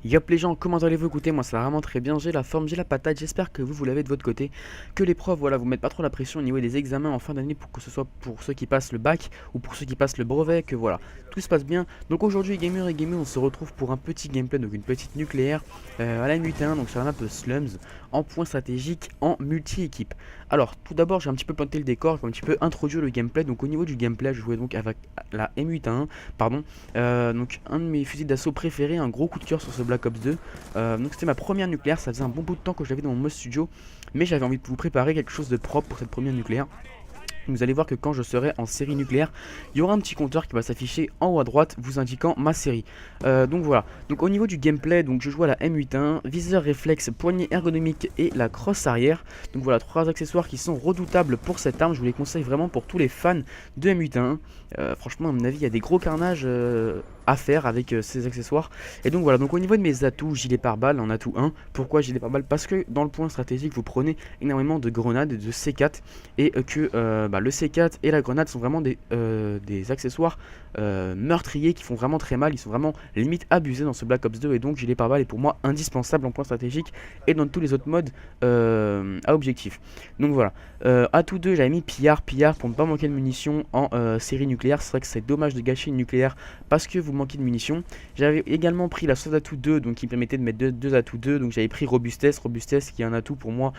Yop les gens, comment allez-vous? Écoutez, moi ça va vraiment très bien, j'ai la forme, j'ai la patate, j'espère que vous l'avez de votre côté, que les profs, voilà, vous mettent pas trop la pression au niveau des examens en fin d'année pour que ce soit pour ceux qui passent le bac ou pour ceux qui passent le brevet, que voilà, tout se passe bien. Donc aujourd'hui, gamers et gamers, on se retrouve pour un petit gameplay, donc une petite nucléaire à la MUT1, donc sur un map Slums, en point stratégique, en multi-équipe. Alors, tout d'abord, j'ai un petit peu planté le décor, je vais un petit peu introduire le gameplay. Donc au niveau du gameplay, je jouais donc avec la MUT1, pardon, donc un de mes fusils d'assaut préférés, un gros coup de cœur sur ce Black Ops 2. Donc c'était ma première nucléaire, ça faisait un bon bout de temps que je l'avais dans mon mode studio, mais j'avais envie de vous préparer quelque chose de propre pour cette première nucléaire. Vous allez voir que quand je serai en série nucléaire, il y aura un petit compteur qui va s'afficher en haut à droite vous indiquant ma série. Donc voilà, donc au niveau du gameplay, donc je joue à la M81, viseur réflexe, poignée ergonomique et la crosse arrière. Donc voilà, trois accessoires qui sont redoutables pour cette arme, je vous les conseille vraiment pour tous les fans de M81. Franchement à mon avis il y a des gros carnages à faire avec ces accessoires. Et donc voilà, donc au niveau de mes atouts, gilet pare-balles en atout 1. Pourquoi gilet pare-balles? Parce que dans le point stratégique vous prenez énormément de grenades et de C4 et que le C4 et la grenade sont vraiment des accessoires meurtriers qui font vraiment très mal, ils sont vraiment limite abusés dans ce Black Ops 2 et donc gilet pare-balles est pour moi indispensable en point stratégique et dans tous les autres modes à objectif. Donc voilà, atout 2 j'avais mis pillard pour ne pas manquer de munitions en série nucléaire. C'est vrai que c'est dommage de gâcher une nucléaire parce que vous manquez de munitions. J'avais également pris la sauce atout 2 donc qui me permettait de mettre deux atouts 2, donc j'avais pris robustesse qui est un atout pour moi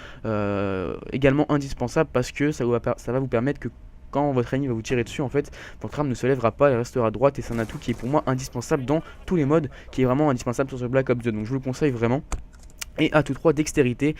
également indispensable parce que ça va vous permettre que quand votre ennemi va vous tirer dessus, en fait, votre arme ne se lèvera pas, elle restera droite et c'est un atout qui est pour moi indispensable dans tous les modes, qui est vraiment indispensable sur ce Black Ops 2, donc je vous le conseille vraiment. Et atout 3 dextérité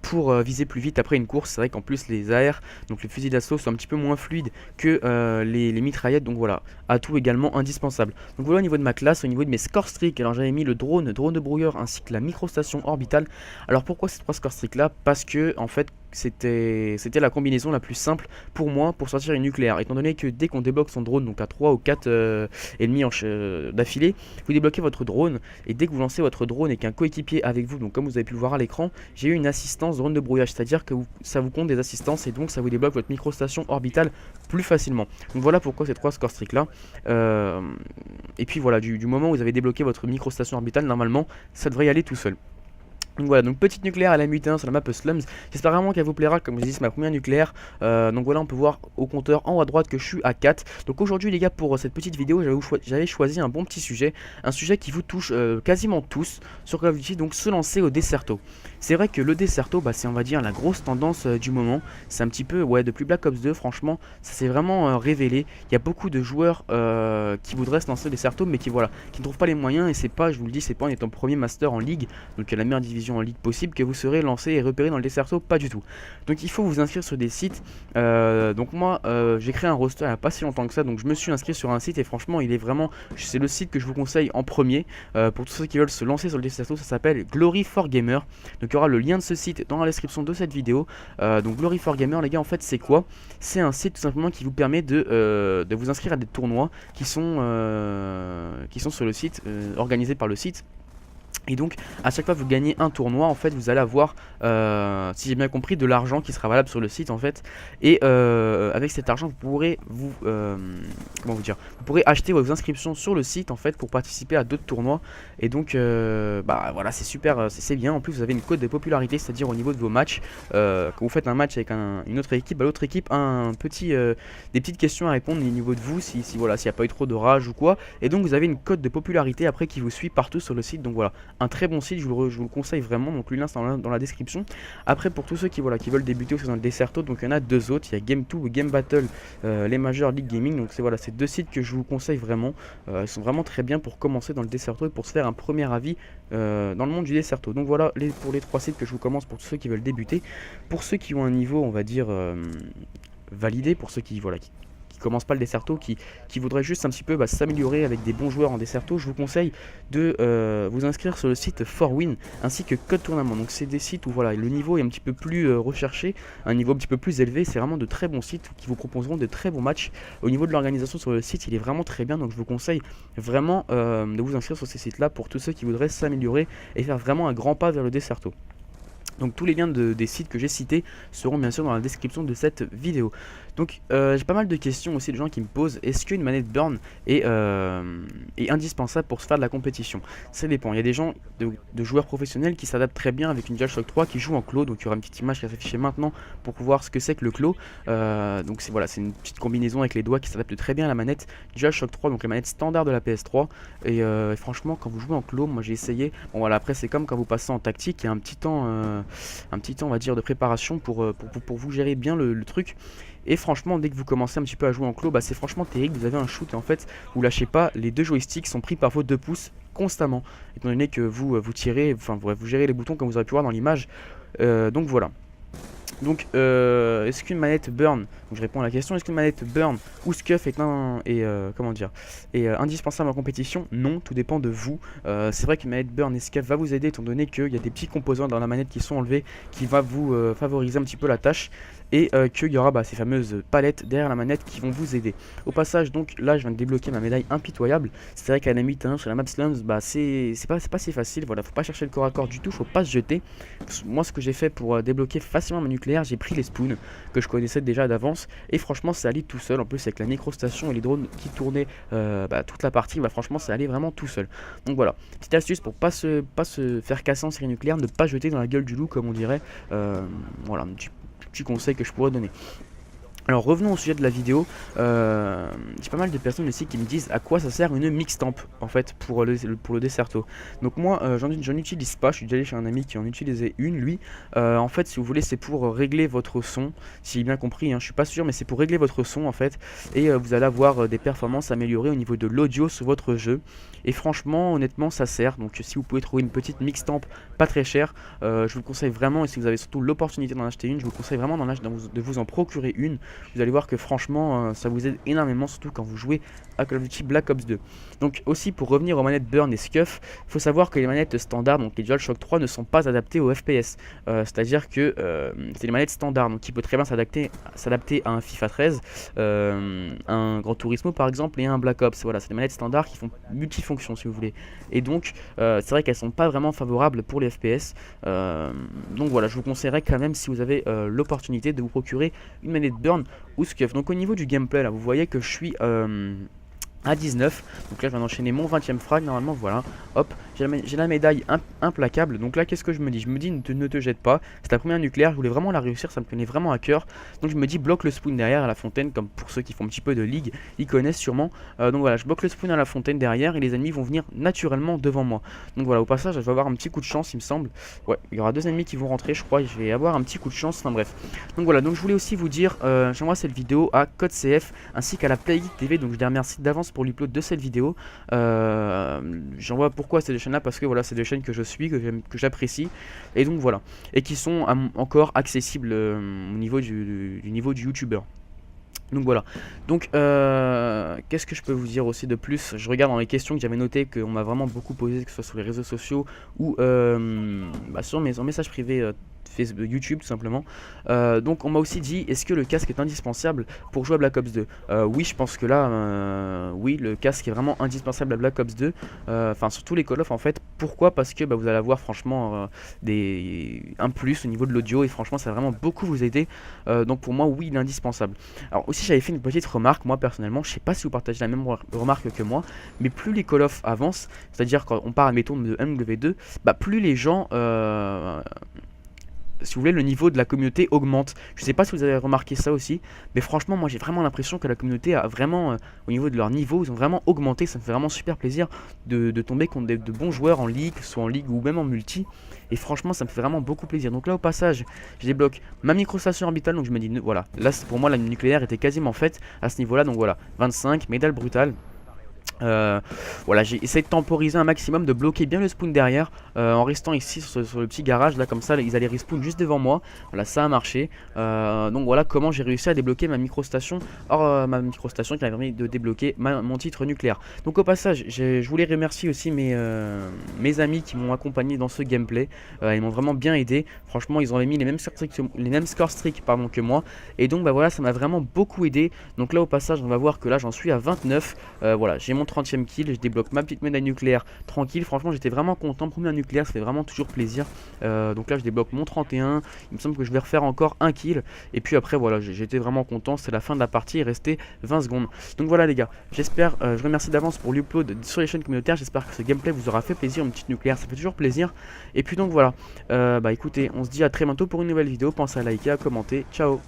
pour viser plus vite après une course. C'est vrai qu'en plus les AR, donc les fusils d'assaut sont un petit peu moins fluides que les mitraillettes. Donc voilà, atout également indispensable. Donc voilà au niveau de ma classe, au niveau de mes score streaks. Alors j'avais mis le drone de brouilleur ainsi que la microstation orbitale. Alors pourquoi ces trois score streaks là? Parce que en fait c'était la combinaison la plus simple pour moi pour sortir une nucléaire. Étant donné que dès qu'on débloque son drone, donc à 3 ou 4 ennemis d'affilée, vous débloquez votre drone. Et dès que vous lancez votre drone et qu'un coéquipier avec vous, donc comme vous avez pu le voir à l'écran, j'ai eu une assistance drone de brouillage, c'est-à-dire que ça vous compte des assistances et donc ça vous débloque votre microstation orbitale plus facilement. Donc voilà pourquoi ces trois score streaks là. Et puis voilà, du moment où vous avez débloqué votre microstation orbitale, normalement ça devrait y aller tout seul. Donc voilà, donc petite nucléaire à la MUT1 sur la map Slums. J'espère vraiment qu'elle vous plaira, comme je dis c'est ma première nucléaire. Donc voilà, on peut voir au compteur en haut à droite que je suis à 4. Donc aujourd'hui les gars, pour cette petite vidéo j'avais choisi un bon petit sujet. Un sujet qui vous touche quasiment tous sur Call of Duty, donc se lancer au Desserto. C'est vrai que le Desserto, c'est on va dire la grosse tendance du moment. C'est un petit peu, ouais, depuis Black Ops 2 franchement, ça s'est vraiment révélé. Il y a beaucoup de joueurs qui voudraient se lancer au Desserto mais qui voilà, qui ne trouvent pas les moyens. Et c'est pas, je vous le dis, c'est pas en étant premier master en ligue, donc la meilleure division en ligue possible, que vous serez lancé et repéré dans le Desserto, pas du tout. Donc il faut vous inscrire sur des sites. Donc moi j'ai créé un roster il n'y a pas si longtemps que ça, donc je me suis inscrit sur un site et franchement il est vraiment, c'est le site que je vous conseille en premier pour tous ceux qui veulent se lancer sur le Desserto. Ça s'appelle Glory for Gamer. Donc il y aura le lien de ce site dans la description de cette vidéo. Donc Glory for Gamer les gars, en fait c'est quoi? C'est un site tout simplement qui vous permet de vous inscrire à des tournois qui sont sur le site, organisés par le site. Et donc à chaque fois que vous gagnez un tournoi, en fait vous allez avoir, si j'ai bien compris, de l'argent qui sera valable sur le site en fait. Et avec cet argent vous pourrez comment vous dire, vous pourrez acheter vos inscriptions sur le site en fait pour participer à d'autres tournois. Et donc voilà, c'est super, c'est bien. En plus vous avez une cote de popularité, c'est-à-dire au niveau de vos matchs, quand vous faites un match avec une autre équipe, l'autre équipe a des petites questions à répondre au niveau de vous, si voilà, s'il n'y a pas eu trop de rage ou quoi. Et donc vous avez une cote de popularité après qui vous suit partout sur le site. Donc voilà, un très bon site, je vous le conseille vraiment. Donc le lien c'est dans la description. Après pour tous ceux qui veulent débuter aussi dans le Desserto, donc il y en a deux autres, il y a Game2 et Game Battle, les Major League Gaming. Donc c'est deux sites que je vous conseille vraiment. Ils sont vraiment très bien pour commencer dans le Desserto et pour se faire un premier avis dans le monde du Desserto. Donc voilà pour les trois sites que je vous commence pour tous ceux qui veulent débuter. Pour ceux qui ont un niveau on va dire validé, pour ceux qui commence pas le Desserto, qui voudrait juste un petit peu s'améliorer avec des bons joueurs en Desserto, je vous conseille de vous inscrire sur le site ForWin ainsi que Code Tournament. Donc c'est des sites où voilà, le niveau est un petit peu plus recherché, un niveau un petit peu plus élevé. C'est vraiment de très bons sites qui vous proposeront de très bons matchs. Au niveau de l'organisation sur le site, il est vraiment très bien, donc je vous conseille vraiment de vous inscrire sur ces sites là pour tous ceux qui voudraient s'améliorer et faire vraiment un grand pas vers le Desserto. Donc tous les liens des sites que j'ai cités seront bien sûr dans la description de cette vidéo. Donc j'ai pas mal de questions aussi de gens qui me posent, est-ce qu'une manette Burn est indispensable pour se faire de la compétition? Ça dépend, il y a des gens de joueurs professionnels qui s'adaptent très bien avec une DualShock 3 qui joue en clos, donc il y aura une petite image qui va s'afficher maintenant pour voir ce que c'est que le clos. Donc c'est voilà, c'est une petite combinaison avec les doigts qui s'adapte très bien à la manette DualShock 3, donc la manette standard de la PS3. Et franchement quand vous jouez en clos, moi j'ai essayé, bon voilà, après c'est comme quand vous passez en tactique, il y a un petit temps on va dire de préparation pour vous gérer bien le truc. Et franchement dès que vous commencez un petit peu à jouer en clos, bah c'est franchement terrible, vous avez un shoot et en fait vous lâchez pas, les deux joysticks sont pris par vos 2 pouces constamment, étant donné que vous tirez, enfin vous gérez les boutons comme vous aurez pu voir dans l'image. Donc voilà. Donc est-ce qu'une manette Burn, donc je réponds à la question, est-ce qu'une manette Burn ou Scuf est indispensable en compétition? Non, tout dépend de vous. C'est vrai qu'une manette Burn et Scuf va vous aider étant donné qu'il y a des petits composants dans la manette qui sont enlevés qui va vous favoriser un petit peu la tâche. Et qu'il y aura ces fameuses palettes derrière la manette qui vont vous aider. Au passage, donc là je viens de débloquer ma médaille impitoyable. C'est vrai qu'à la limite sur la map Slums, c'est pas si facile. Voilà, faut pas chercher le corps à corps du tout, faut pas se jeter. Moi ce que j'ai fait pour débloquer facilement ma nucléaire, j'ai pris les spoons que je connaissais déjà d'avance. Et franchement ça allait tout seul. En plus avec la microstation et les drones qui tournaient toute la partie, franchement ça allait vraiment tout seul. Donc voilà, petite astuce pour pas se faire casser en série nucléaire, ne pas jeter dans la gueule du loup comme on dirait. Voilà, un petit conseil que je pourrais donner. Alors revenons au sujet de la vidéo. J'ai pas mal de personnes aussi qui me disent à quoi ça sert une mixtamp en fait pour le Desserto. Donc moi j'en utilise pas, je suis déjà allé chez un ami qui en utilisait une lui. En fait si vous voulez c'est pour régler votre son, si j'ai bien compris, je suis pas sûr mais c'est pour régler votre son en fait. Et vous allez avoir des performances améliorées au niveau de l'audio sur votre jeu. Et franchement honnêtement ça sert, donc si vous pouvez trouver une petite mixtamp pas très chère, je vous conseille vraiment, et si vous avez surtout l'opportunité d'en acheter une, je vous conseille vraiment de vous en procurer une. Vous allez voir que franchement ça vous aide énormément, surtout quand vous jouez à Call of Duty Black Ops 2. Donc aussi pour revenir aux manettes Burn et Scuf, il faut savoir que les manettes standards, donc les DualShock 3 ne sont pas adaptées au FPS. C'est-à-dire que c'est les manettes standards, donc qui peut très bien s'adapter à un FIFA 13, un Gran Turismo par exemple et un Black Ops. Voilà, c'est des manettes standards qui font multifonction si vous voulez. Et donc c'est vrai qu'elles sont pas vraiment favorables pour les FPS. Donc voilà, je vous conseillerais quand même si vous avez l'opportunité de vous procurer une manette Burn ou Scuf. Donc au niveau du gameplay là, vous voyez que je suis à 19, donc là je viens d'enchaîner mon 20ème frag normalement, voilà, hop, j'ai la médaille implacable. Donc là qu'est-ce que je me dis? Je me dis ne te jette pas, c'est ta première nucléaire, je voulais vraiment la réussir, ça me tenait vraiment à cœur. Donc je me dis bloque le spoon derrière à la fontaine, comme pour ceux qui font un petit peu de ligue, ils connaissent sûrement. Donc voilà, je bloque le spoon à la fontaine derrière et les ennemis vont venir naturellement devant moi. Donc voilà, au passage je vais avoir un petit coup de chance il me semble. Ouais, il y aura 2 ennemis qui vont rentrer je crois, et je vais avoir un petit coup de chance, enfin bref. Donc voilà, donc je voulais aussi vous dire, j'envoie cette vidéo à CodeCF ainsi qu'à la Playgeek TV, donc je les remercie d'avance pour l'upload de cette vidéo. J'envoie pourquoi ces deux chaînes là, parce que voilà c'est des chaînes que je suis, que j'apprécie, et donc voilà, et qui sont encore accessibles au niveau du niveau du youtubeur. Donc voilà, donc qu'est-ce que je peux vous dire aussi de plus? Je regarde dans les questions que j'avais notées, qu'on m'a vraiment beaucoup posé, que ce soit sur les réseaux sociaux ou sur mes messages privés Facebook, YouTube tout simplement. Donc on m'a aussi dit, est-ce que le casque est indispensable pour jouer à Black Ops 2? Oui, je pense que là, oui, le casque est vraiment indispensable à Black Ops 2, enfin surtout les Call of en fait. Pourquoi? Parce que vous allez avoir franchement un plus au niveau de l'audio, et franchement ça va vraiment beaucoup vous aider. Donc pour moi oui, il est indispensable. Alors aussi j'avais fait une petite remarque, moi personnellement, je sais pas si vous partagez la même remarque que moi, mais plus les Call of avancent, c'est-à-dire quand on parle admettons de MW2, plus les gens si vous voulez, le niveau de la communauté augmente. Je sais pas si vous avez remarqué ça aussi, mais franchement moi j'ai vraiment l'impression que la communauté a vraiment, au niveau de leur niveau, ils ont vraiment augmenté. Ça me fait vraiment super plaisir de tomber contre de bons joueurs en ligue, soit en ligue ou même en multi, et franchement ça me fait vraiment beaucoup plaisir. Donc là au passage je débloque ma microstation orbitale, donc je me dis voilà, là pour moi la nucléaire était quasiment faite à ce niveau là. Donc voilà, 25, médaille brutale. Voilà, j'ai essayé de temporiser un maximum, de bloquer bien le spawn derrière, en restant ici sur le petit garage là, comme ça ils allaient respawn juste devant moi. Voilà, ça a marché. Donc voilà comment j'ai réussi à débloquer ma microstation, ma microstation qui m'a permis de débloquer mon titre nucléaire. Donc au passage je voulais remercier aussi mes amis qui m'ont accompagné dans ce gameplay. Ils m'ont vraiment bien aidé, franchement ils ont mis les mêmes score streaks que moi, et donc voilà, ça m'a vraiment beaucoup aidé. Donc là au passage on va voir que là j'en suis à 29. Voilà, j'ai mon mon 30e kill, je débloque ma petite médaille nucléaire tranquille. Franchement, j'étais vraiment content. Premier nucléaire, ça fait vraiment toujours plaisir. Donc là, je débloque mon 31. Il me semble que je vais refaire encore un kill. Et puis après, voilà, j'étais vraiment content. C'est la fin de la partie. Il restait 20 secondes. Donc voilà, les gars. J'espère, je remercie d'avance pour l'upload sur les chaînes communautaires. J'espère que ce gameplay vous aura fait plaisir. Une petite nucléaire, ça fait toujours plaisir. Et puis donc voilà. Bah écoutez, on se dit à très bientôt pour une nouvelle vidéo. Pensez à liker, à commenter. Ciao.